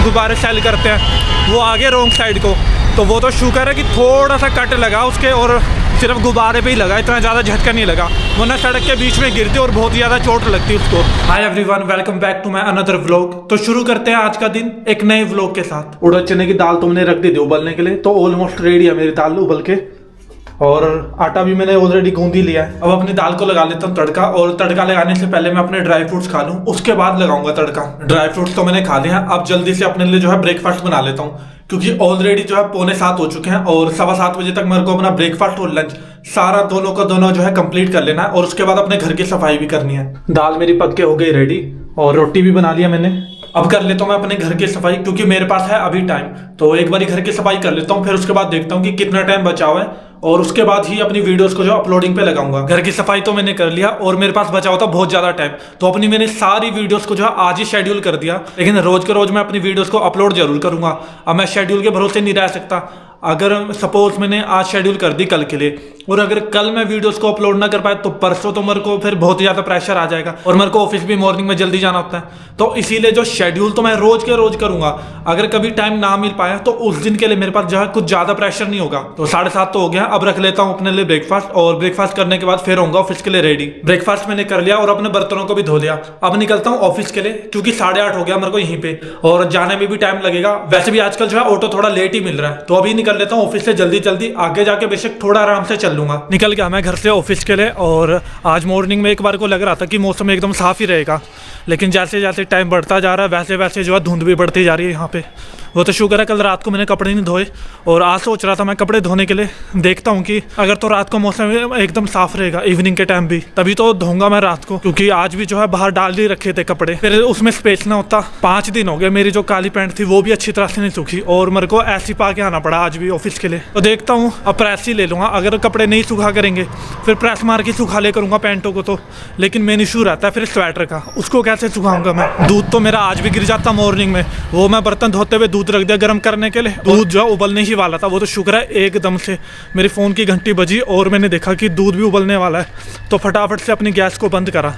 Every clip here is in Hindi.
गुब्बारे सेल करते हैं वो आगे रोंग साइड को, तो वो तो शुक्र है कि थोड़ा सा कट लगा उसके और सिर्फ गुब्बारे पे ही लगा, इतना ज़्यादा झटका नहीं लगा, वरना सड़क के बीच में गिरती और बहुत ज़्यादा चोट लगती उसको। Hi everyone, welcome back to my another vlog. तो शुरू करते हैं आज का दिन एक नए व्लॉग के साथ। उड़द चने की दाल तो मैंने रख दी थी उबलने के लिए, तो ऑलमोस्ट रेडी है मेरी दाल उबल के, और आटा भी मैंने ऑलरेडी गूंद ही लिया है। अब अपनी दाल को लगा लेता हूँ तड़का, और तड़का लगाने से पहले मैं अपने ड्राई फ्रूट्स खा लूँ, उसके बाद लगाऊंगा तड़का। ड्राई फ्रूट्स तो मैंने खा लिया है, अब जल्दी से अपने लिए जो है ब्रेकफास्ट बना लेता हूँ, क्योंकि ऑलरेडी जो है 6:45 हो चुके हैं और 7:15 बजे तक मेरे को अपना ब्रेकफास्ट और लंच सारा दोनों का दोनों जो है कंप्लीट कर लेना है, और उसके बाद अपने घर की सफाई भी करनी है। दाल मेरी पक के हो गई रेडी, और रोटी भी बना लिया मैंने। अब कर लेता हूँ मैं अपने घर की सफाई, क्योंकि मेरे पास है अभी टाइम, तो एक बारी घर की सफाई कर लेता हूँ, फिर उसके बाद देखता हूँ कि कितना टाइम बचा हुआ है, और उसके बाद ही अपनी वीडियोस को जो अपलोडिंग पे लगाऊंगा। घर की सफाई तो मैंने कर लिया, और मेरे पास बचा हुआ था बहुत ज्यादा टाइम, तो अपनी मैंने सारी वीडियोस को जो है आज ही शेड्यूल कर दिया, लेकिन रोज के रोज मैं अपनी वीडियोस को अपलोड जरूर करूंगा। अब मैं शेड्यूल के भरोसे नहीं रह सकता। अगर सपोज मैंने आज शेड्यूल कर दी कल के लिए, और अगर कल मैं वीडियोस को अपलोड ना कर पाए तो परसों तो मेरे को फिर बहुत ज़्यादा प्रेशर आ जाएगा, और मेरे को ऑफिस भी मॉर्निंग में जल्दी जाना होता है। तो इसीलिए जो शेड्यूल तो मैं रोज के रोज करूंगा। अगर कभी टाइम ना मिल पाया तो उस दिन के लिए मेरे पास जो है कुछ ज़्यादा प्रेशर नहीं होगा। तो 7:30 तो हो गया, अब रख लेता हूँ अपने लिए ब्रेकफास्ट, और ब्रेकफास्ट करने के बाद फिर होऊंगा ऑफिस के लिए रेडी। ब्रेकफास्ट मैंने कर लिया और अपने बर्तनों को भी धो लिया। अब निकलता हूँ ऑफिस के लिए, क्योंकि 8:30 हो गया मेरे को यहीं पे, और जाने में भी टाइम लगेगा। वैसे भी आजकल जो है ऑटो थोड़ा लेट ही मिल रहा है, तो अभी निकल लेता हूँ ऑफिस से जल्दी जल्दी। आगे जाके बेशक थोड़ा आराम से चल लूंगा। निकल गया मैं घर से ऑफिस के लिए, और आज मॉर्निंग में एक बार को लग रहा था कि मौसम एकदम साफ ही रहेगा, लेकिन जैसे जैसे टाइम बढ़ता जा रहा है वैसे वैसे जो है धुंध भी बढ़ती जा रही है यहाँ पे। वो तो शुक्र है कल रात को मैंने कपड़े नहीं धोए, और आज सोच रहा था मैं कपड़े धोने के लिए, देखता हूँ कि अगर तो रात को मौसम एकदम साफ रहेगा इवनिंग के टाइम भी, तभी तो धोऊंगा मैं रात को, क्योंकि आज भी जो है बाहर डाल ही रखे थे कपड़े, फिर उसमें स्पेस ना होता। 5 दिन हो गए मेरी जो काली पैंट थी वो भी अच्छी तरह से नहीं सूखी, और मेरे को ऐसी पा के आना पड़ा आज भी ऑफिस के लिए। तो देखता हूँ अब प्रेस ही ले लूँगा, अगर कपड़े नहीं सूखा करेंगे फिर प्रेस मार के सूखा ले करूँगा पैंटों को। तो लेकिन मेन इशू रहता है फिर स्वेटर का, उसको कैसे सुखाऊंगा मैं। दूध तो मेरा आज भी गिर जाता मॉर्निंग में, वो मैं बर्तन धोते हुए दूध रख दिया गर्म करने के लिए, दूध जो उबलने ही वाला था। वो तो शुक्र है एकदम से मेरे फ़ोन की घंटी बजी और मैंने देखा कि दूध भी उबलने वाला है, तो फटाफट से अपनी गैस को बंद करा,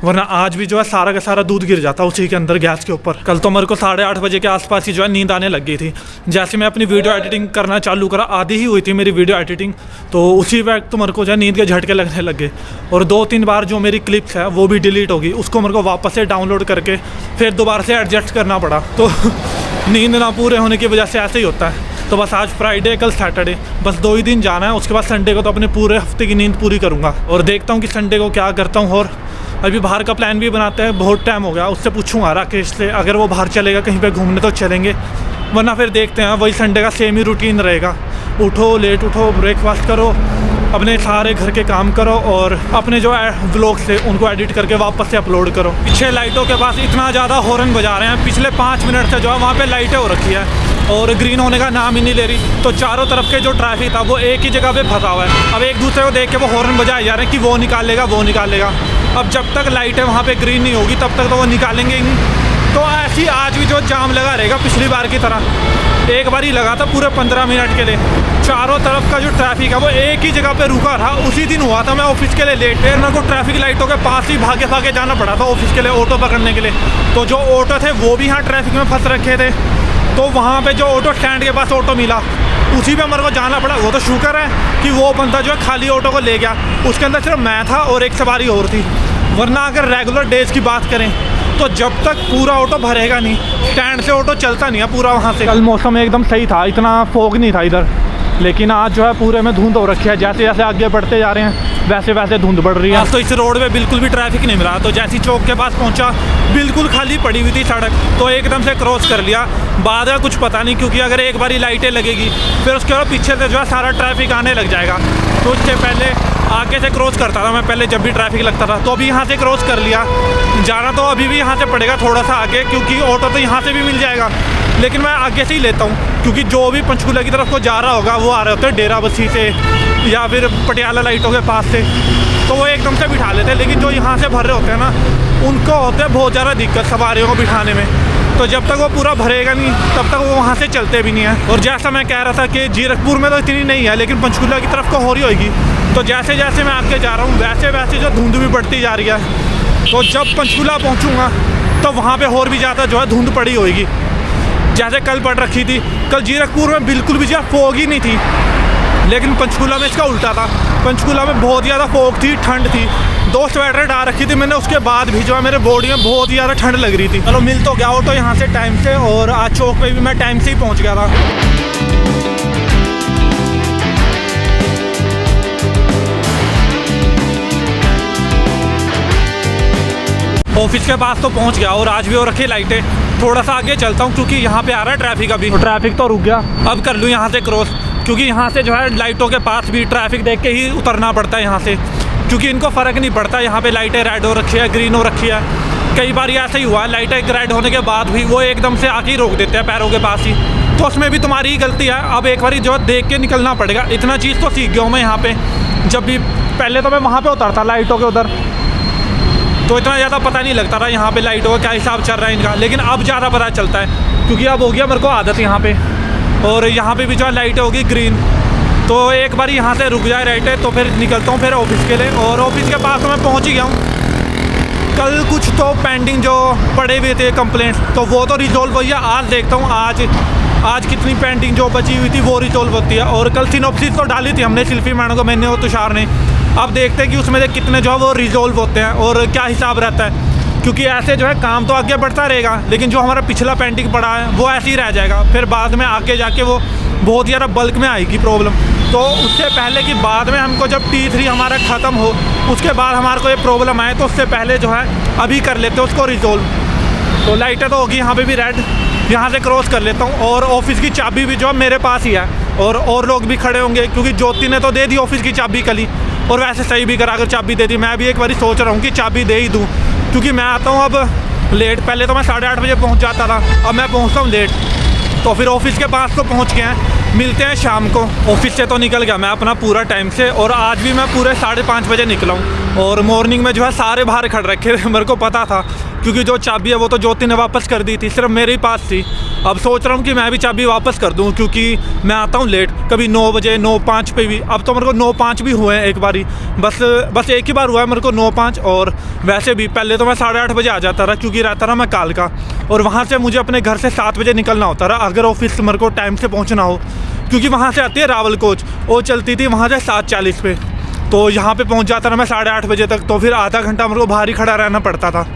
वरना आज भी जो है सारा का सारा दूध गिर जाता उसी के अंदर गैस के ऊपर। कल तो मेरे को 8:30 बजे के आसपास ही जो है नींद आने लग गई थी। जैसे मैं अपनी वीडियो एडिटिंग करना चालू करा, आधी ही हुई थी मेरी वीडियो एडिटिंग, तो उसी वक्त तो मेरे को जो है नींद के झटके लगने लग गए, और 2-3 बार जो मेरी क्लिप्स है वो भी डिलीट होगी, उसको मेरे को वापस से डाउनलोड करके फिर दोबारा से एडजस्ट करना पड़ा। तो नींद ना पूरे होने की वजह से ऐसे ही होता है। तो बस आज फ्राइडे कल सैटरडे, बस 2 ही दिन जाना है, उसके बाद संडे को तो अपने पूरे हफ्ते की नींद पूरी करूँगा, और देखता हूँ कि संडे को क्या करता हूँ। और अभी बाहर का प्लान भी बनाते हैं, बहुत टाइम हो गया, उससे पूछूंगा राकेश से, अगर वो बाहर चलेगा कहीं पे घूमने तो चलेंगे, वरना फिर देखते हैं। वही संडे का सेम ही रूटीन रहेगा, उठो लेट उठो, ब्रेकफास्ट करो, अपने सारे घर के काम करो, और अपने जो व्लॉग से उनको एडिट करके वापस से अपलोड करो। पीछे लाइटों के पास इतना ज़्यादा हॉर्न बजा रहे हैं, पिछले 5 मिनट से जो है वहाँ पे लाइटें हो रखी है और ग्रीन होने का नाम ही नहीं ले रही, तो चारों तरफ के जो ट्रैफिक था वो एक ही जगह पे फंसा हुआ है। अब एक दूसरे को देख के वो हॉर्न बजाए जा रहे हैं कि वो निकालेगा वो निकालेगा। अब जब तक लाइटें वहाँ पे ग्रीन नहीं होगी तब तक तो वो निकालेंगे ही नहीं। तो ऐसी आज भी जो जाम लगा रहेगा पिछली बार की तरह। एक बार ही लगा था पूरे 15 मिनट के लिए, चारों तरफ का जो ट्रैफिक है वो एक ही जगह पे रुका रहा। उसी दिन हुआ था मैं ऑफिस के लिए लेट, फिर मेरे को ट्रैफिक लाइटों के पास ही भागे भागे जाना पड़ा था ऑफिस के लिए ऑटो पकड़ने के लिए। तो जो ऑटो थे वो भी यहाँ ट्रैफिक में फंस रखे थे, तो वहाँ पे जो ऑटो स्टैंड के पास ऑटो मिला उसी पे मेरे को जाना पड़ा। वो तो शुक्र है कि वो बंदा जो है खाली ऑटो को ले गया, उसके अंदर सिर्फ मैं था और एक सवारी और थी, वरना अगर रेगुलर डेज की बात करें तो जब तक पूरा ऑटो भरेगा नहीं, स्टैंड से ऑटो चलता नहीं है पूरा वहाँ से। कल मौसम एकदम सही था, इतना फॉग नहीं था इधर, लेकिन आज जो है पूरे में धुंध हो रखी है। जैसे जैसे आगे बढ़ते जा रहे हैं वैसे वैसे धुंध बढ़ रही है। आज तो इस रोड पे बिल्कुल भी ट्रैफिक नहीं मिला, तो जैसी चौक के पास पहुंचा बिल्कुल खाली पड़ी हुई थी सड़क, तो एकदम से क्रॉस कर लिया। बाद में कुछ पता नहीं, क्योंकि अगर एक बारी लाइटें लगेगी फिर उसके बाद पीछे से जो है सारा ट्रैफिक आने लग जाएगा, तो उससे पहले आगे से क्रॉस करता था मैं पहले जब भी ट्रैफिक लगता था। तो अभी यहाँ से क्रॉस कर लिया, जाना तो अभी भी यहाँ से पड़ेगा थोड़ा सा आगे, क्योंकि ऑटो तो यहाँ से भी मिल जाएगा, लेकिन मैं आगे से ही लेता हूँ, क्योंकि जो भी पंचकूला की तरफ को जा रहा होगा वो आ रहे होते हैं डेरा बस्सी से या फिर पटियाला लाइटों के पास से, तो वो एकदम से बिठा लेते हैं। लेकिन जो यहाँ से भर रहे होते हैं ना, उनको होते हैं बहुत ज़्यादा दिक्कत सवारियों को बिठाने में, तो जब तक वो पूरा भरेगा नहीं तब तक वो वहाँ से चलते भी नहीं है। और जैसा मैं कह रहा था कि जीरकपुर में तो इतनी नहीं है, लेकिन पंचकूला की तरफ को हो रही होगी, तो जैसे जैसे मैं आगे जा रहा हूँ वैसे वैसे जो धुंध भी बढ़ती जा रही है। तो जब पंचकूला पहुँचूँगा तो वहाँ पे और भी ज़्यादा जो है धुंध पड़ी होगी। जैसे कल पड़ रखी थी। कल जीरकपुर में बिल्कुल भी जो फॉग ही नहीं थी, लेकिन पंचकूला में इसका उल्टा था। पंचकूला में बहुत ज़्यादा फॉग थी, ठंड थी। 2 स्वेटर डाल रखी थी मैंने, उसके बाद भी जो है मेरे बॉडी में बहुत ही ज़्यादा ठंड लग रही थी। चलो मिल तो गया ऑटो यहाँ से टाइम से, और आज चौक पे भी मैं टाइम से ही पहुँच गया था। ऑफिस के पास तो पहुँच गया, और आज भी हो रखी लाइटें। थोड़ा सा आगे चलता हूँ क्योंकि यहाँ पे आ रहा है ट्रैफिक। अभी ट्रैफिक तो रुक गया, अब कर लूँ यहाँ से क्रॉस, क्योंकि यहाँ से जो है लाइटों के पास भी ट्रैफिक देख के ही उतरना पड़ता है यहाँ से, क्योंकि इनको फ़र्क नहीं पड़ता। यहाँ पे लाइटें रेड हो रखी है, ग्रीन हो रखी है। कई बार ऐसा ही हुआ है, लाइटें रेड होने के बाद भी वो एकदम से आके ही रोक देते हैं पैरों के पास ही, तो उसमें भी तुम्हारी ही गलती है। अब एक बार जो है देख के निकलना पड़ेगा। इतना चीज़ तो सीख गया हूँ मैं यहाँ पे। जब भी पहले तो मैं वहाँ पे उतरता लाइटों के उधर, तो इतना ज़्यादा पता नहीं लगता था यहाँ पे लाइटों का क्या हिसाब चल रहा है इनका, लेकिन अब ज़्यादा पता चलता है, क्योंकि अब हो गया मेरे को आदत यहाँ पे। और यहाँ पे भी जो है लाइटें होगी ग्रीन, तो एक बार यहाँ से रुक जाए लाइटें, तो फिर निकलता हूँ फिर ऑफिस के लिए। और ऑफिस के पास तो मैं पहुँच ही गया हूँ। कल कुछ तो पेंडिंग जो पड़े हुए थे कंप्लेंट्स, तो वो तो रिजॉल्व हुई है। आज देखता हूँ आज कितनी पेंडिंग जो बची हुई थी वो रिजॉल्व होती है। और कल सिनॉप्सिस तो डाली थी हमने, शिल्पी मैडम को, मैंने और तुषार ने। अब देखते हैं कि उसमें से कितने जो है वो रिजॉल्व होते हैं और क्या हिसाब रहता है, क्योंकि ऐसे जो है काम तो आगे बढ़ता रहेगा, लेकिन जो हमारा पिछला पेंडिंग पड़ा है वो ऐसे ही रह जाएगा। फिर बाद में आगे जाके वो बहुत ज़्यादा बल्क में आएगी प्रॉब्लम। तो उससे पहले कि बाद में हमको जब T3 हमारा ख़त्म हो, उसके बाद हमारे को ये प्रॉब्लम आए, तो उससे पहले जो है अभी कर लेते हैं उसको रिजॉल्व। तो लाइटें तो होगी यहाँ पे भी रेड, यहाँ से क्रॉस कर लेता हूँ। और ऑफिस की चाबी भी जो है मेरे पास ही है, और लोग भी खड़े होंगे, क्योंकि ज्योति ने तो दे दी ऑफिस की चाबी कल ही, और वैसे सही भी करा, अगर चाबी दे दी। मैं भी एक बार सोच रहा हूँ कि चाबी दे ही दूँ, क्योंकि मैं आता हूँ अब लेट। पहले तो मैं 8:30 बजे पहुँच जाता था, अब मैं पहुँचता हूँ लेट। तो फिर ऑफिस के पास तो पहुँच गए हैं, मिलते हैं शाम को। ऑफिस से तो निकल गया मैं अपना पूरा टाइम से, और आज भी मैं पूरे 5:30 बजे निकला हूँ। और मॉर्निंग में जो है सारे बाहर खड़ रखे थे, मेरे को पता था, क्योंकि जो चाबी है वो तो ज्योति ने वापस कर दी थी, सिर्फ मेरे ही पास थी। अब सोच रहा हूँ कि मैं भी चाबी वापस कर दूँ, क्योंकि मैं आता हूँ लेट, कभी 9 बजे 9:05 पे भी। अब तो मेरे को 9:05 भी हुए हैं एक बारी, बस एक ही बार हुआ है मेरे को 9:05। और वैसे भी पहले तो मैं 8:30 बजे आ जाता था, क्योंकि रहता था मैं कालका, और वहाँ से मुझे अपने घर से 7 बजे निकलना होता था अगर ऑफिस मेरे को टाइम से पहुँचना हो, क्योंकि वहाँ से आती है रावल कोच, वो चलती थी वहाँ से 7:40 पे। तो यहाँ पे पहुँच जाता था मैं 8:30 बजे तक, तो फिर आधा घंटा मेरे को बाहर ही खड़ा रहना पड़ता था।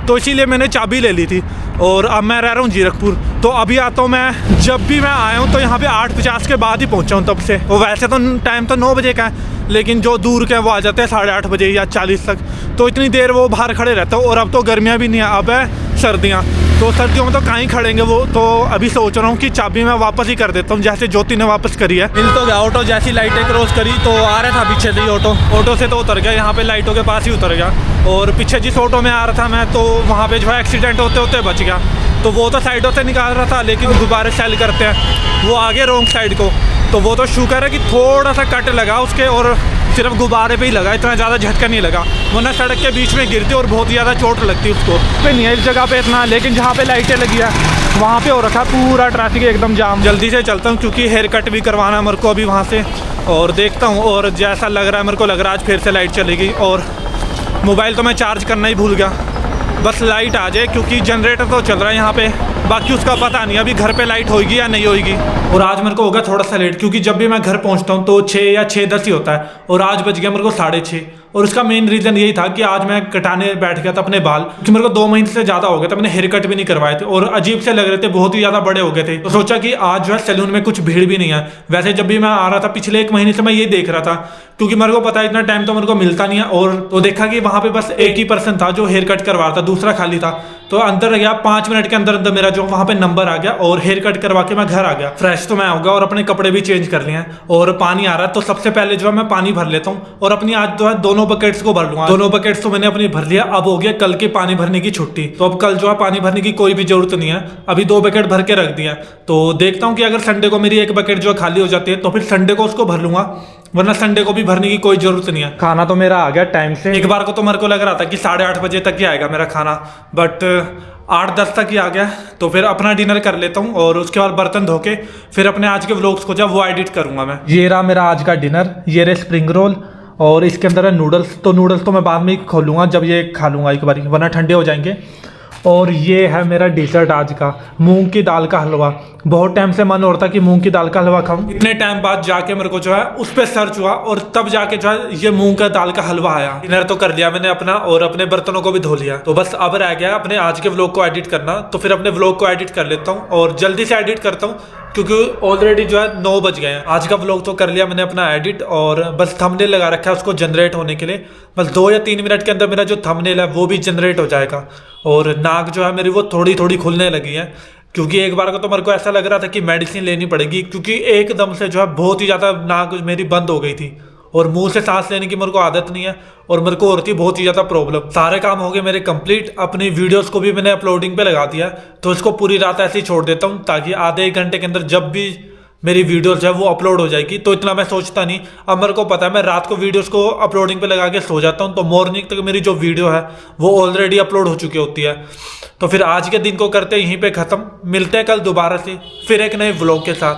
तो इसीलिए मैंने चाबी ले ली थी। और अब मैं रह रहा हूँ जीरकपुर, तो अभी आता हूँ मैं। जब भी मैं आया हूँ तो यहाँ पे 8:50 के बाद ही पहुँचा हूँ तब से। वो वैसे तो टाइम तो 9 बजे का है, लेकिन जो दूर के हैं वो आ जाते हैं 8:30 बजे या 40 तक, तो इतनी देर वो बाहर खड़े रहते हैं। और अब तो गर्मियाँ भी नहीं है, अब है सर्दियाँ, तो सर्दियों में तो कहीं खड़ेंगे वो। तो अभी सोच रहा हूँ कि चाबी मैं वापस ही कर देता हूँ, जैसे ज्योति ने वापस करी है। मिल तो गया ऑटो, जैसी लाइटें क्रॉस करी तो आ रहा था पीछे से ही ऑटो से तो उतर गया, यहाँ पे लाइटों के पास ही उतर गया। और पीछे जिस ऑटो में आ रहा था मैं, तो वहाँ पे जो है एक्सीडेंट होते होते बच गया। तो वो तो साइडों से निकाल रहा था, लेकिन गुब्बारे सेल करते हैं वो आगे रॉन्ग साइड को, तो वो तो शुक्र है कि थोड़ा सा कट लगा उसके, और सिर्फ गुब्बारे पे ही लगा, इतना ज़्यादा झटका नहीं लगा, वरना सड़क के बीच में गिरती और बहुत ज़्यादा चोट लगती उसको। पे नहीं है इस जगह पे इतना, लेकिन जहाँ पे लाइटें लगी है वहाँ पे हो रखा पूरा ट्रैफिक एकदम जाम। जल्दी से चलता हूँ, क्योंकि हेयर कट भी करवाना है मेरे को अभी वहाँ से, और देखता हूँ। और जैसा लग रहा है मेरे को लग रहा है आज फिर से लाइट चलेगी। और मोबाइल तो मैं चार्ज करना ही भूल गया, बस लाइट आ जाए, क्योंकि जनरेटर तो चल रहा है यहाँ पे, बाकी उसका पता नहीं अभी घर पे लाइट होगी या नहीं होगी। और आज मेरे को होगा थोड़ा सा लेट, क्योंकि जब भी मैं घर पहुँचता हूँ तो 6 या 6:10 ही होता है, और आज बज गया मेरे को 6:30। और उसका मेन रीज़न यही था कि आज मैं कटाने बैठ गया था अपने बाल, क्योंकि मेरे को 2 महीने से ज़्यादा हो गया था, मैंने हेयर कट भी नहीं करवाए थे और अजीब से लग रहे थे, बहुत ही ज़्यादा बड़े हो गए थे। तो सोचा कि आज जो है सैलून में कुछ भीड़ भी नहीं है। वैसे जब भी मैं आ रहा था पिछले 1 महीने से मैं ये देख रहा था, क्योंकि मेरे को पता है इतना टाइम तो मेरे को मिलता नहीं है। और तो देखा कि वहाँ पे बस एक ही पर्सन था जो हेयर कट करवा रहा था, दूसरा खाली था। तो अंदर गया, 5 मिनट के अंदर अंदर मेरा जो वहाँ पे नंबर आ गया, और हेयर कट करवा के मैं घर आ गया। फ्रेश तो मैं हो गया और अपने कपड़े भी चेंज कर लिए हैं, और पानी आ रहा है, तो सबसे पहले जो है मैं पानी भर लेता हूँ, और अपनी आज जो है दोनों बकेट्स को भर लूंगा। दोनों बकेट्स तो मैंने अपनी भर लिया। अब हो गया कल के पानी भरने की छुट्टी, तो अब कल जो है पानी भरने की कोई भी जरूरत नहीं है, अभी 2 बकेट भर के रख दिया। तो देखता हूँ कि अगर संडे को मेरी 1 बकेट जो खाली हो जाती है, तो फिर संडे को उसको भर लूंगा, वरना संडे को भी भरने की कोई जरूरत नहीं है। खाना तो मेरा आ गया टाइम से। एक बार को तो मेरे को लग रहा था कि 8:30 बजे तक ही आएगा मेरा खाना, बट 8-10 तक ही आ गया। तो फिर अपना डिनर कर लेता हूँ, और उसके बाद बर्तन धो के फिर अपने आज के व्लॉग्स को जब वो एडिट करूंगा मैं। ये रहा मेरा आज का डिनर, ये रहे स्प्रिंग रोल, और इसके अंदर है नूडल्स। तो नूडल्स तो मैं बाद में ही खोलूँगा जब ये खा लूँगा एक बार, वरना ठंडे हो जाएंगे। और ये है मेरा डिजर्ट आज का, मूंग की दाल का हलवा। बहुत टाइम से मन हो रहा था कि मूंग की दाल का हलवा खाऊं। इतने टाइम बाद जाके मेरे को जो है उस पर सर्च हुआ और तब जाके जो है ये मूंग का दाल का हलवा आया। डिनर तो कर लिया मैंने अपना और अपने बर्तनों को भी धो लिया, तो बस अब रह गया अपने आज के व्लॉग को एडिट करना। तो फिर अपने व्लॉग को एडिट कर लेता हूँ और जल्दी से एडिट करता हूँ क्योंकि ऑलरेडी जो है 9 बज गए हैं। आज का व्लॉग तो कर लिया मैंने अपना एडिट और बस थंबनेल लगा रखा है उसको जनरेट होने के लिए। बस 2 या 3 मिनट के अंदर मेरा जो थंबनेल है वो भी जनरेट हो जाएगा। और नाक जो है मेरी वो थोड़ी थोड़ी खुलने लगी है क्योंकि एक बार को तो मेरे को ऐसा लग रहा था कि मेडिसिन लेनी पड़ेगी, क्योंकि एकदम से जो है बहुत ही ज़्यादा नाक मेरी बंद हो गई थी और मुंह से सांस लेने की मेरे को आदत नहीं है और मेरे को होती बहुत ही ज़्यादा प्रॉब्लम। सारे काम हो गए मेरे कंप्लीट, अपनी वीडियोस को भी मैंने अपलोडिंग पे लगा दिया, तो इसको पूरी रात ऐसे ही छोड़ देता हूँ ताकि आधे 1 घंटे के अंदर जब भी मेरी वीडियोस है वो अपलोड हो जाएगी। तो इतना मैं सोचता नहीं, अब मेरे को पता है मैं रात को वीडियोस को अपलोडिंग पे लगा के सो जाता हूँ तो मॉर्निंग तक मेरी जो वीडियो है वो ऑलरेडी अपलोड हो चुकी होती है। तो फिर आज के दिन को करते यहीं पे ख़त्म, मिलते हैं कल दोबारा से फिर एक नए व्लॉग के साथ।